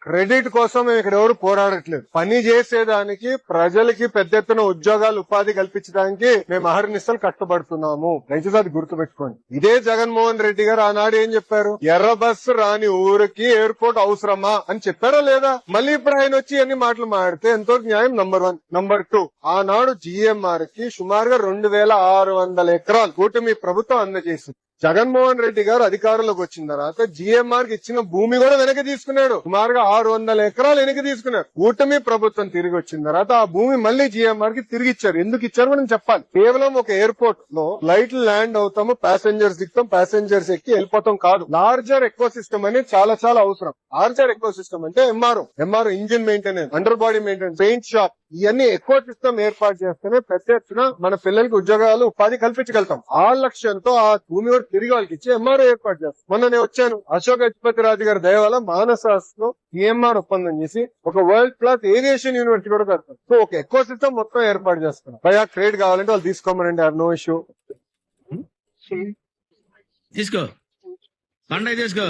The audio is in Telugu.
క్రెడిట్ కోసం మేము ఇక్కడ ఎవరు పోరాడట్లేదు. పని చేసేదానికి, ప్రజలకి పెద్ద ఎత్తున ఉద్యోగాలు, ఉపాధి కల్పించడానికి మేము అహర్నిశలు కష్టపడుతున్నాము. దయచేసి అది గుర్తుపెట్టుకోండి. ఇదే జగన్మోహన్ రెడ్డి గారు ఆనాడు ఏం చెప్పారు? ఎర్ర బస్సు రాని ఊరికి ఎయిర్పోర్ట్ అవసరమా అని చెప్పారా లేదా? మళ్ళీ ఇప్పుడు ఆయన వచ్చి అన్ని మాటలు మాడితే ఎంతో న్యాయం. నంబర్ 1. నంబర్ 2, ఆనాడు జిఎంఆర్ కి సుమారుగా 2600 ఎకరాలు కూటమి ప్రభుత్వం అందజేసింది. జగన్మోహన్ రెడ్డి గారు అధికారంలోకి వచ్చిన తర్వాత జిఎంఆర్ కి ఇచ్చిన భూమి కూడా వెనక్కి తీసుకున్నాడు. సుమారుగా 600 ఎకరాలు వెనక్కి తీసుకున్నాడు. కూటమి ప్రభుత్వం తిరిగి వచ్చిన తర్వాత ఆ భూమి మళ్ళీ జిఎంఆర్ కి తిరిగి ఇచ్చారు. ఎందుకు ఇచ్చారు మనం చెప్పాలి. కేవలం ఒక ఎయిర్పోర్ట్ లో ఫ్లైట్లు ల్యాండ్ అవుతాము, ప్యాసింజర్స్ దిగుతాం, ప్యాసింజర్స్ ఎక్కి వెళ్ళిపోతాం కాదు. లార్జర్ ఎకో సిస్టమ్ అనేది చాలా చాలా అవసరం. లార్జర్ ఎకో సిస్టమ్ అంటే MRO engine maintenance, under body maintenance, paint shop, ఇవన్నీ ఎక్కువ సిస్టమ్ ఏర్పాటు చేస్తేనే పెద్ద ఎత్తున మన పిల్లలకి ఉద్యోగాలు, ఉపాధి కల్పించగలుగుతాం. ఆ లక్ష్యంతో ఆ భూమి కూడా తిరిగి వాళ్ళకి ఇచ్చి ఎంఆర్ఓ ఏర్పాటు చేస్తాం. మొన్న నేను వచ్చాను, అశోక్ గజపతి రాజు గారి దయ వల్ల మానసాస్ లో ఈఎంఆర్ ఒప్పందం చేసి ఒక వరల్డ్ క్లాస్ ఏవియేషన్ యూనివర్సిటీ కూడా కడతాం. సో ఒక ఎక్కువ సిస్టమ్ మొత్తం ఏర్పాటు చేస్తాం. పైగా క్రెడిట్ కావాలంటే వాళ్ళు తీసుకోమనండి, నో ఇష్యూ. తీసుకో పండగ తీసుకో.